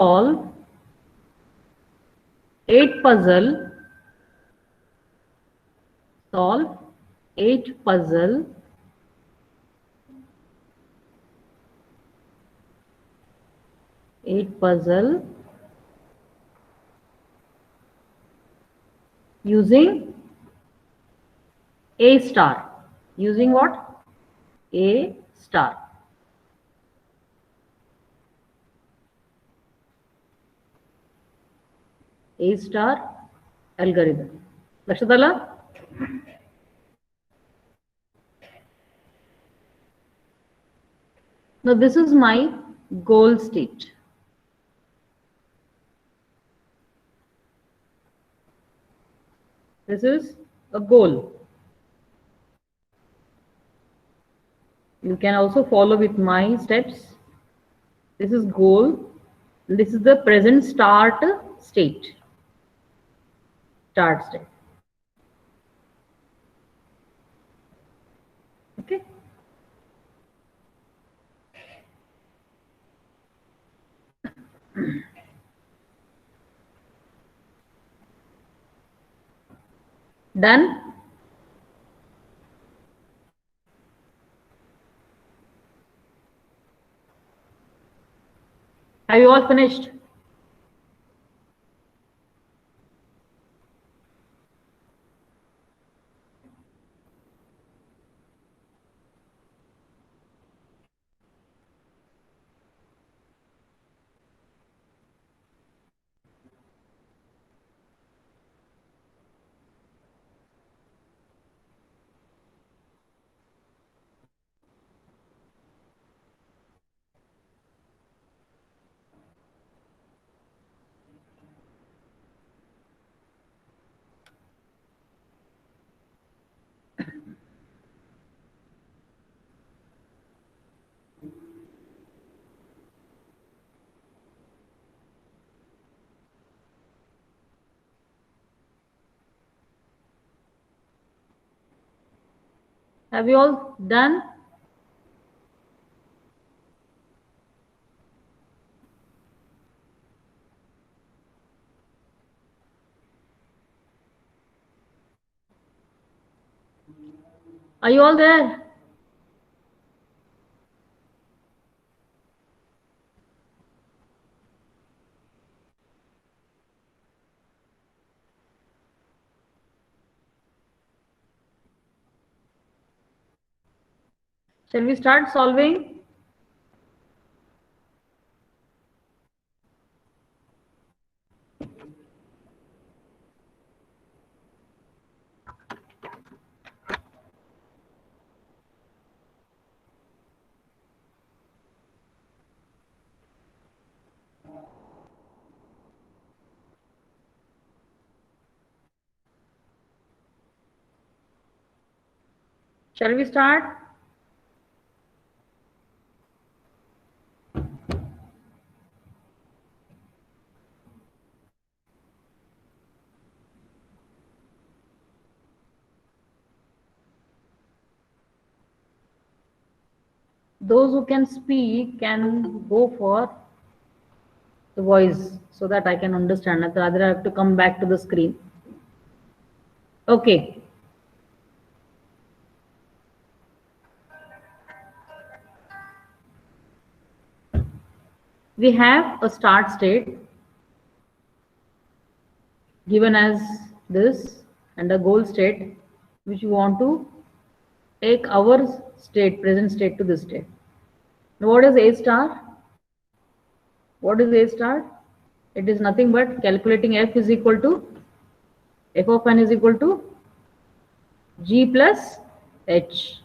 solve 8 puzzle, solve 8 puzzle using A star. Using what? A star. A star algorithm. लक्षात आलं? Now this is my goal state. This is a goal. You can also follow with my steps. This is goal. This is the present start state. Start state. Okay. Done. Have you all finished? Have you all done? Are you all there? Shall we start solving? Shall we start? Those who can speak can go for the voice so that I can understand. Rather, I have to come back to the screen. Okay. We have a start state given as this and a goal state which we want to take our state, present state to this state. Now, what is A star? What is A star? It is nothing but calculating f is equal to f of n is equal to g plus h.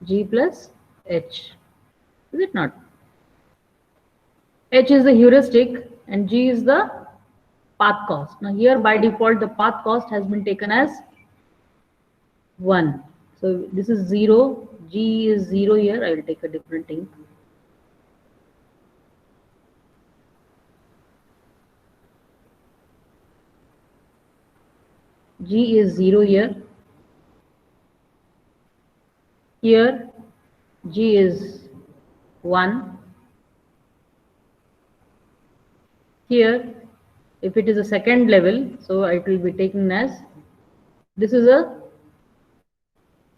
G plus h. Is it not? H is the heuristic and G is the path cost. Now here by default the path cost has been taken as 1. So this is 0. G is 0 here. I will take a different thing. G is 0 here. Here G is 1. Here, if it is a second level, so it will be taken as, this is a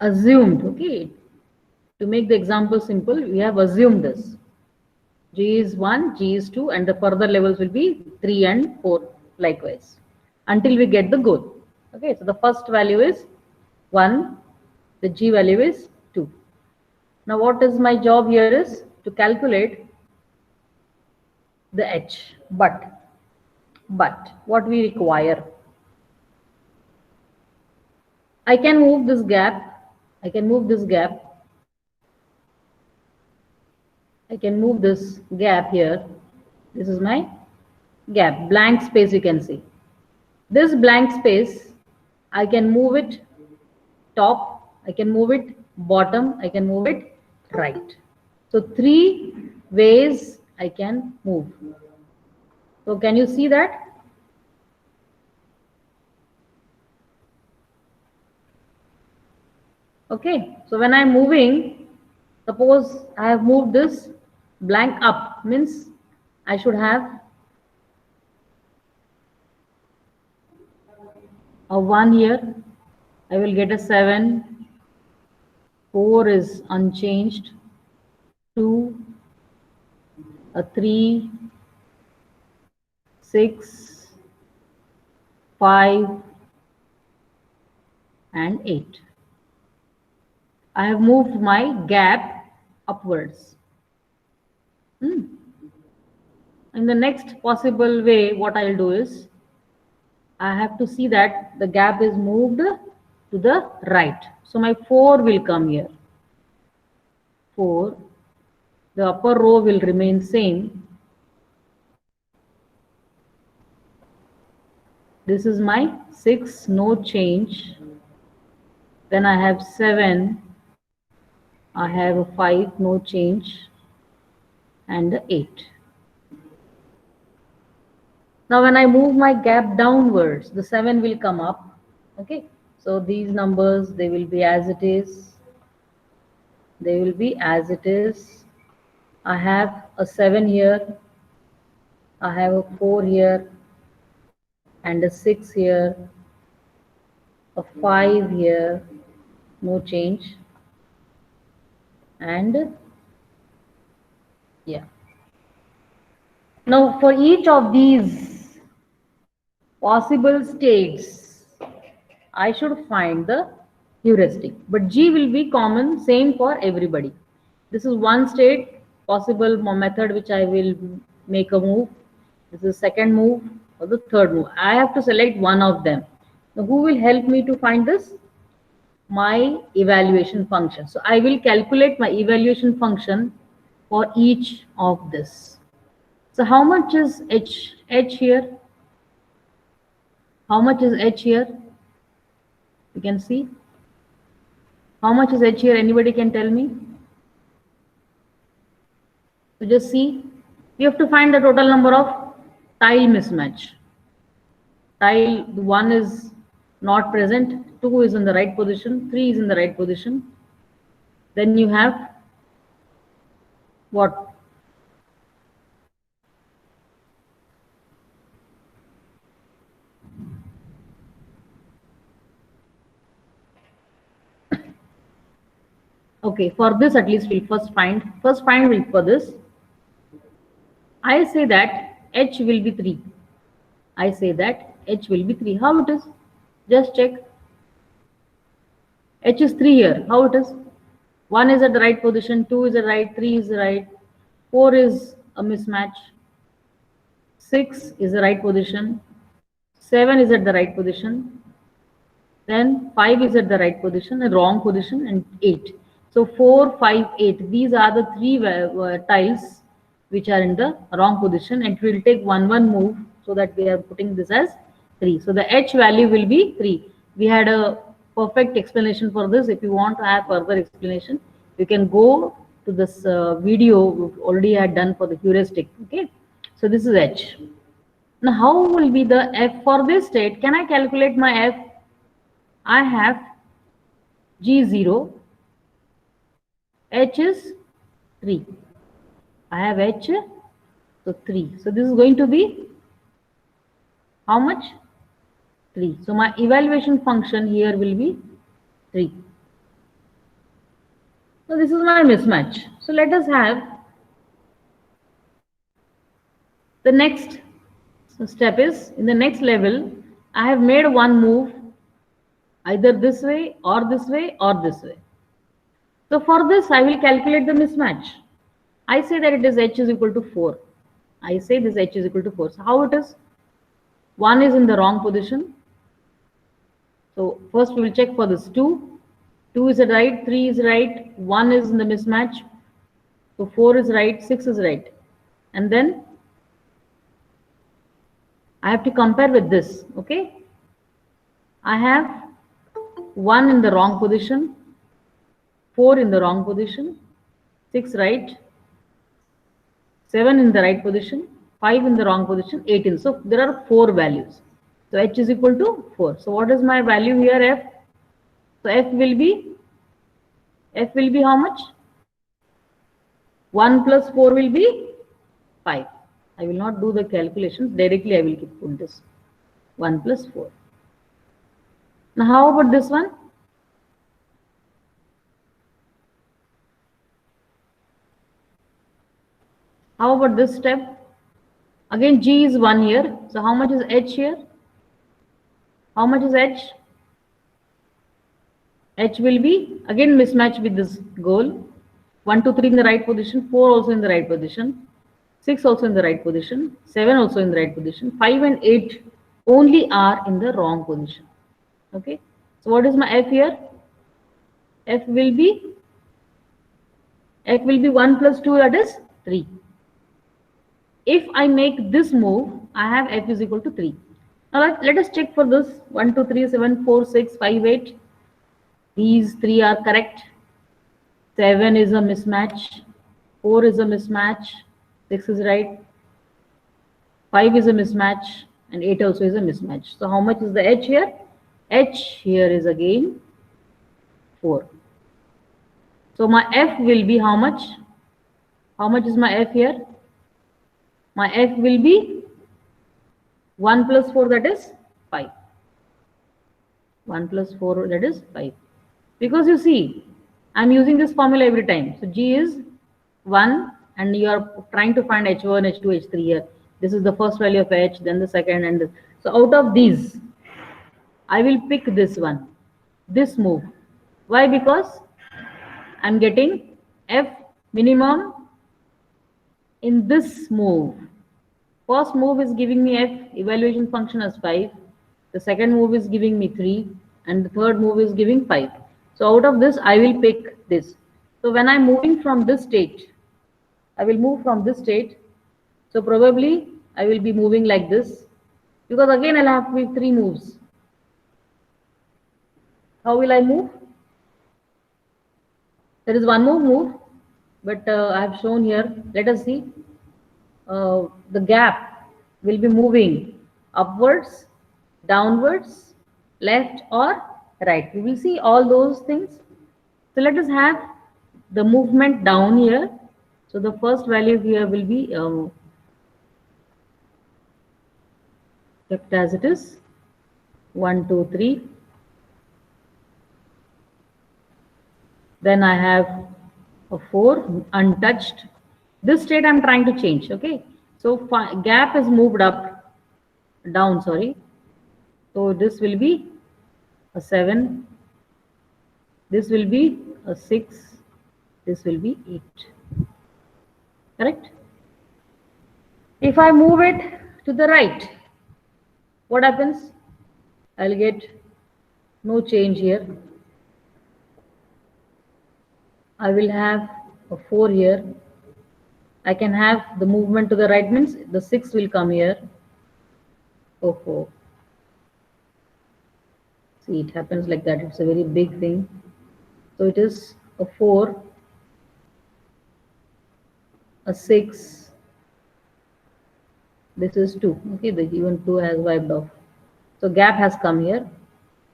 assumed, okay. To make the example simple, we have assumed this. G is 1, G is 2, and the further levels will be 3 and 4 likewise until we get the goal. Okay, so the first value is 1, the G value is 2. Now what is my job here is to calculate the H, but what we require, I can move this gap, I can move this gap, I can move this gap here. This is my gap, blank space you can see. This blank space, I can move it top, I can move it bottom, I can move it right. So 3 ways I can move. So can you see that? Okay, so when I'm moving, suppose I have moved this blank up, means I should have a 1 here, I will get a 7, 4 is unchanged, 2, a 3, 6, 5, and 8. I have moved my gap upwards. In the next possible way, what I'll do is, I have to see that the gap is moved to the right. So my 4 will come here. 4. The upper row will remain same. This is my 6, no change. Then I have 7. I have a 5, no change. And a 8. Now when I move my gap downwards, the 7 will come up. Okay. So these numbers, they will be as it is. They will be as it is. I have a 7 here. I have a 4 here. And a 6 here. A 5 here. No change. And yeah. Now for each of these possible states, I should find the heuristic, but G will be common, same for everybody. This is one state possible method which I will make a move. This is second move or the third move. I have to select one of them. Now who will help me to find this? My evaluation function. So I will calculate my evaluation function for each of this. So how much is H here? How much is H here? You can see. How much is H here? Anybody can tell me? So just see. We have to find the total number of tile mismatch. Tile 1 is not present, 2 is in the right position, 3 is in the right position. Then you have what? Okay, for this at least we'll first find for this. I say that H will be 3. I say that H will be 3. How it is? Just check. H is 3 here. How it is? 1 is at the right position, 2 is the right, 3 is the right, 4 is a mismatch, 6 is the right position, 7 is at the right position, then 5 is at the right position, a wrong position, and 8. So 4, 5, 8. These are the 3 tiles which are in the wrong position, and we will take one move so that we are putting this as 3. So the H value will be 3. We had a perfect explanation for this. If you want to have further explanation, you can go to this video we already had done for the heuristic. Okay, so this is H. Now how will be the F for this state? Can I calculate my F? I have G0, H is 3. I have H, so 3. So this is going to be How much? 3. So my evaluation function here will be 3. So this is my mismatch. So let us have the next step is in the next level. I have made one move either this way or this way or this way. So for this, I will calculate the mismatch. I say that it is h is equal to 4. I say this h is equal to 4. So how it is? 1 is in the wrong position. So first we will check for this 2. 2 is right, 3 is right, 1 is in the mismatch. So 4 is right, 6 is right. And then I have to compare with this, okay? I have 1 in the wrong position, 4 in the wrong position, 6 right, 7 in the right position, 5 in the wrong position, 18. So there are 4 values. So h is equal to 4. So what is my value here, f? So f will be how much? 1 plus 4 will be 5. I will not do the calculations. Directly I will put this. 1 plus 4. Now how about this one? How about this step? Again g is 1 here. So how much is h here? How much is h? H will be again mismatch with this goal. 1, 2, 3 in the right position, 4 also in the right position, 6 also in the right position, 7 also in the right position, 5 and 8 only are in the wrong position. Okay. So what is my f here? F will be 1 plus 2, that is 3. If I make this move, I have f is equal to 3. Now let us check for this 1, 2, 3, 7, 4, 6, 5, 8. These 3 are correct. 7 is a mismatch. 4 is a mismatch. 6 is right. 5 is a mismatch. And 8 also is a mismatch. So how much is the h here? H here is again 4. So my f will be how much? How much is my f here? My f will be 1 plus 4, that is 5. 1 plus 4, that is 5. Because you see, I'm using this formula every time. So g is 1 and you are trying to find h1, h2, h3 here. This is the first value of h, then the second and this. So out of these, I will pick this one, this move. Why? Because I'm getting f minimum in this move. First move is giving me f evaluation function as 5. The second move is giving me 3 and the third move is giving 5. So out of this I will pick this. So when I'm moving from this state, I will move from this state. So probably I will be moving like this because again I'll have 3 moves. How will I move? There is one more move, but I have shown here. Let us see. The gap will be moving upwards, downwards, left or right. We will see all those things. So let us have the movement down here. So the first value here will be kept as it is 1, 2, 3. Then I have a 4 untouched. This state I'm trying to change. Okay. So gap is moved up, down, sorry. So this will be a 7. This will be a 6. This will be 8. Correct? If I move it to the right, what happens? I'll get no change here. I will have a 4 here. I can have the movement to the right means the 6 will come here. Oh, 4. See, it happens like that. It's a very big thing. So it is a 4, a 6. This is 2. Okay, the even 2 has wiped off. So gap has come here.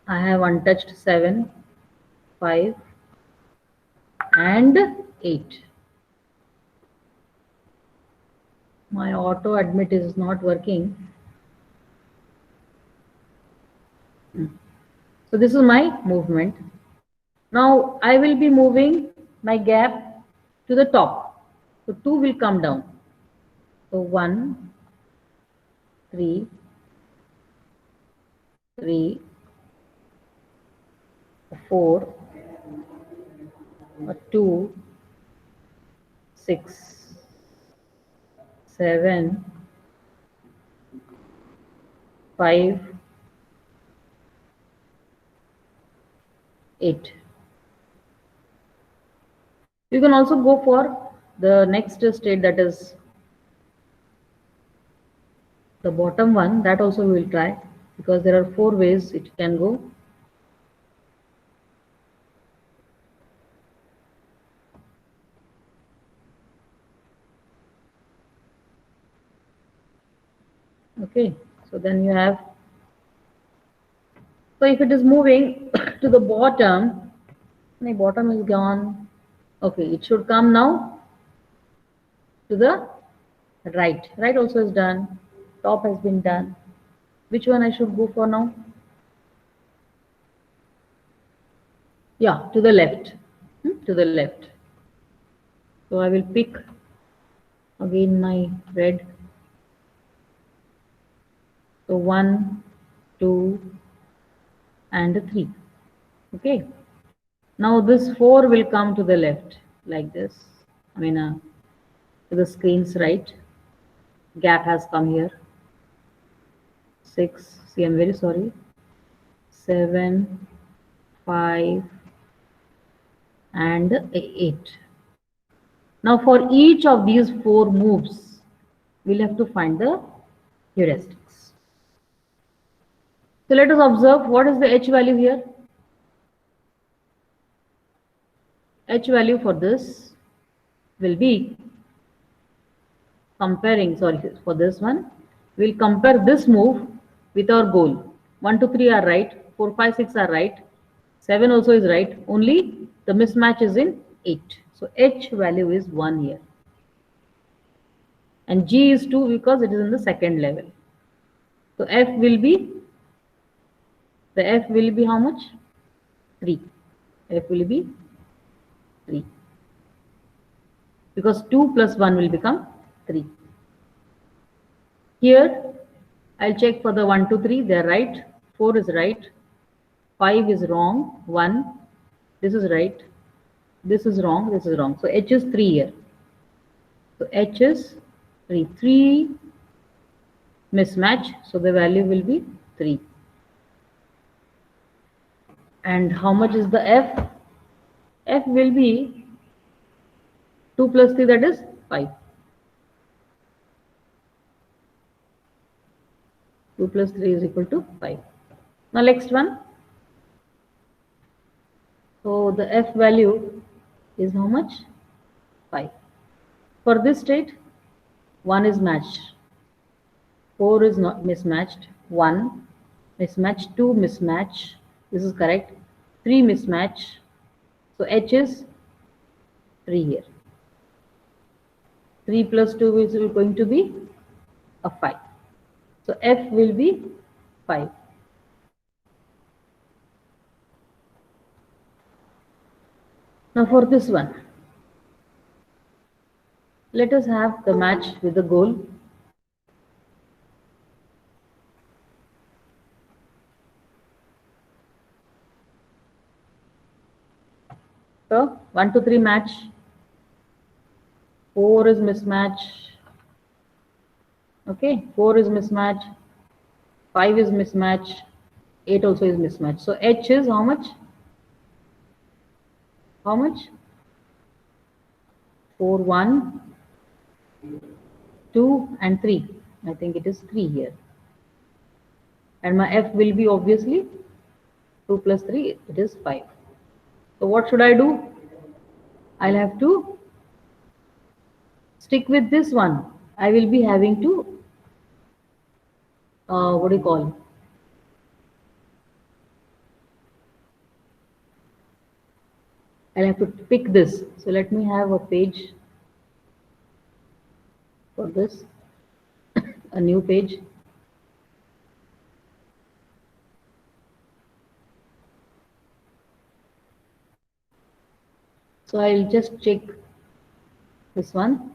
I have untouched 7, 5, and 8. My auto admit is not working. So this is my movement. Now I will be moving my gap to the top. So 2 will come down. So 1, 3, 3, 4, 2, 6, 7, 5, 8. You can also go for the next state, that is the bottom one. That also we will try, because there are 4 ways it can go. Okay, so then you have, so if it is moving to the bottom, the bottom is gone. Okay, it should come now to the right. Right also is done. Top has been done. Which one I should go for now? Yeah, to the left. To the left. So I will pick again my red. So 1, 2, and 3. Okay. Now this 4 will come to the left like this. I mean, to the screen's right. Gap has come here. 6. See, I'm very sorry. 7, 5, and 8. Now for each of these 4 moves, we'll have to find the heuristics. So let us observe what is the H value here. H value for this will be comparing, sorry, for this one, we'll compare this move with our goal. 1, 2, 3 are right, 4, 5, 6 are right, 7 also is right, only the mismatch is in 8. So H value is 1 here. And G is 2 because it is in the second level. So F will be, the F will be how much? 3. F will be 3. Because 2 plus 1 will become 3. Here, I'll check for the 1, 2, 3. They're right. 4 is right. 5 is wrong. 1. This is right. This is wrong. This is wrong. So H is 3 here. So H is 3. 3 mismatch. So the value will be 3. And how much is the F? F will be 2 plus 3, that is 5. 2 plus 3 is equal to 5. Now next one. So the F value is how much? 5. For this state, 1 is matched. 4 is not mismatched. 1 mismatch, 2 mismatch. This is correct. 3 mismatch. So H is 3 here. 3 plus 2 is going to be a 5. So F will be 5. Now for this one, let us have the match with the goal. So 1, 2, 3 match. 4 is mismatch. Okay, 4 is mismatch. 5 is mismatch. 8 also is mismatch. So H is how much? How much? 4, 1, 2, and 3. I think it is 3 here. And my F will be obviously 2 plus 3, it is 5. So what should I do? I'll have to stick with this one. I will be having to, what do you call? I'll have to pick this. So let me have a page for this, a new page. So I'll just check this one.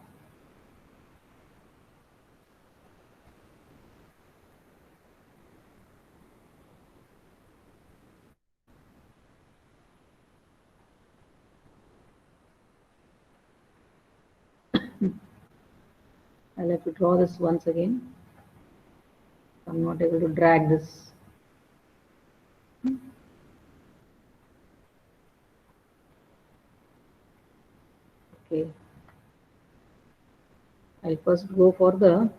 I'll have to draw this once again. I'm not able to drag this. Okay. I'll first go for the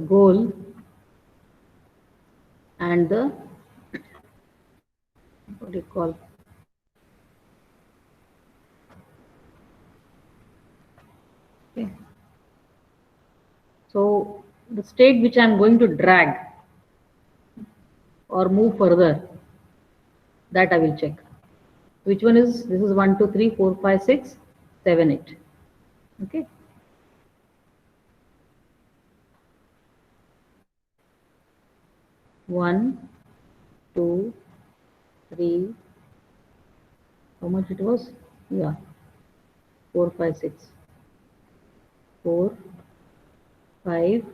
goal and the, what do you call, okay. So the state which I'm going to drag or move further, that I will check. Which one is, this is 1, 2, 3, 4, 5, 6, 7, 8. Okay. One, two, three, how much it was? Yeah, 4, 5, 6. 4, 5,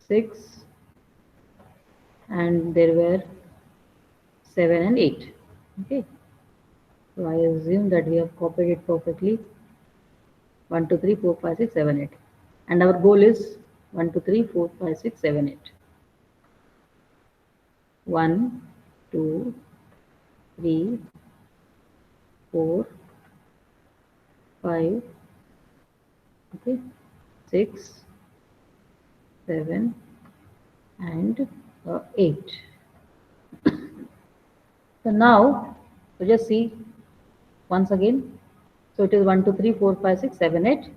6, and there were 7 and 8. Okay. So I assume that we have copied it perfectly. 1, 2, 3, 4, 5, 6, 7, 8. And our goal is 1, 2, 3, 4, 5, 6, 7, 8. 1, 2, 3, 4, 5, okay, 6, 7, and 8. So now, so just see once again. So it is 1, 2, 3, 4, 5, 6, 7, 8,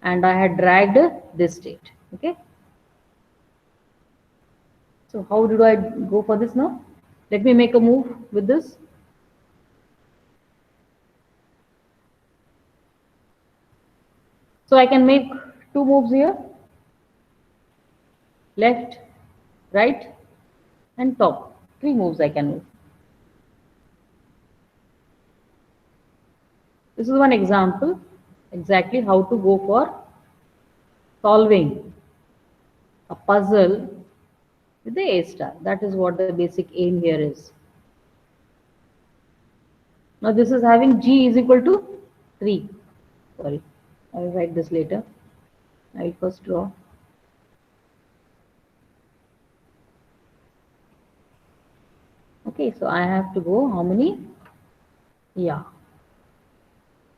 and I had dragged this state. Okay. So how did I go for this now? Let me make a move with this. So I can make two moves here, left, right, and top. Three moves I can move. This is one example, exactly how to go for solving a puzzle with the A star. That is what the basic aim here is. Now this is having G is equal to 3. Sorry, I will write this later. I will first draw. Okay, so I have to go how many? Yeah.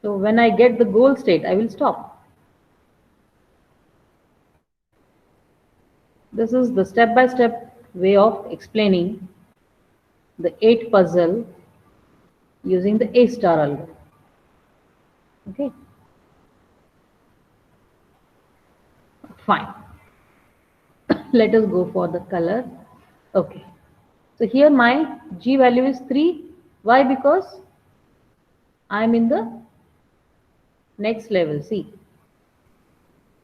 So when I get the goal state, I will stop. This is the step-by-step way of explaining the 8 puzzle using the A star algorithm. Okay. Fine. Let us go for the color. Okay. So here my G value is 3. Why? Because I am in the next level. See,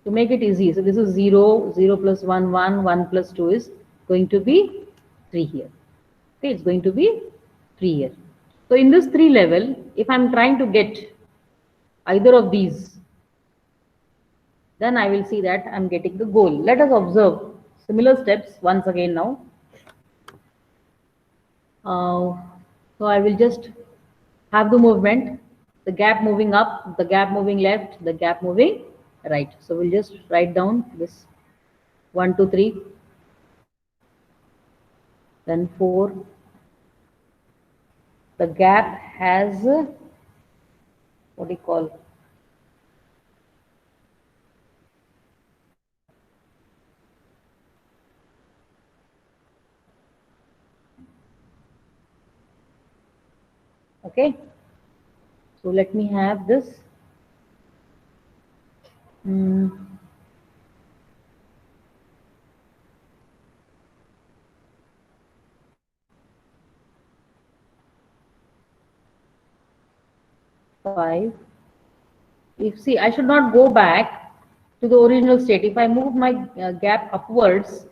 to make it easy. So this is 0, 0 plus 1, 1, 1 plus 2 is going to be 3 here. Okay, it's going to be 3 here. So in this 3 level, if I'm trying to get either of these, then I will see that I'm getting the goal. Let us observe similar steps once again now. So I will just have the movement, the gap moving up, the gap moving left, the gap moving right. So we'll just write down this 1, 2, 3, then 4. The gap has, what do you call? Okay. So let me have this. 5. If see, I should not go back to the original state. If I move my gap upwards,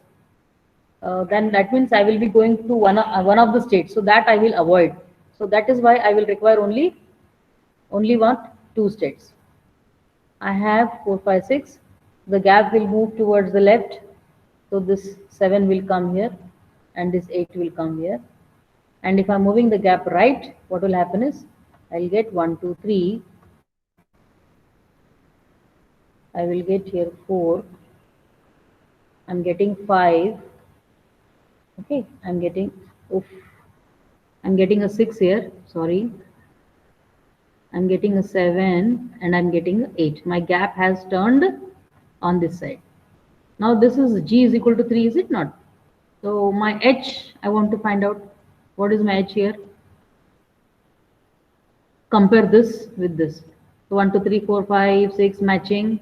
then that means I will be going to one of the states. So that I will avoid. So that is why I will require only one, two states. I have 4, 5, 6. The gap will move towards the left. So this 7 will come here and this 8 will come here. And if I'm moving the gap right, what will happen is I'll get 1, 2, 3. I will get here 4. I'm getting 5. Okay, I'm getting a 6 here. Sorry. I'm getting a 7 and I'm getting an 8. My gap has turned on this side. Now this is G is equal to 3, is it not? So my H, I want to find out what is my H here. Compare this with this. So 1, 2, 3, 4, 5, 6 matching.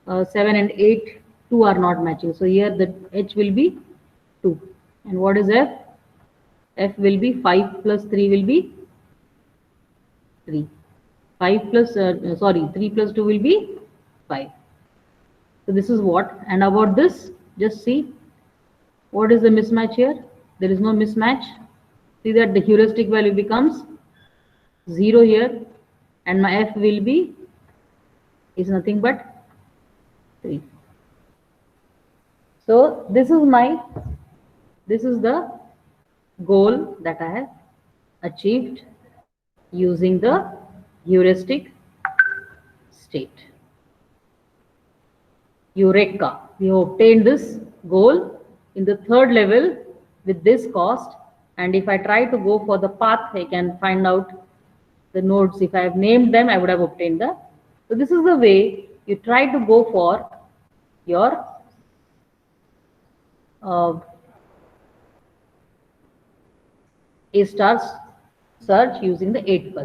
7 and 8, 2 are not matching. So here the H will be 2. And what is F? F will be 5 plus 3 will be 3. 5 plus, 3 plus 2 will be 5. So this is what. And about this, just see what is the mismatch here. There is no mismatch. See that the heuristic value becomes 0 here, and my F will be is nothing but 3. So this is the goal that I have achieved using the heuristic state. Eureka! We have obtained this goal in the third level with this cost, and if I try to go for the path, I can find out the nodes. If I have named them, I would have obtained the. So this is the way you try to go for your A star search using the 8 puzzle.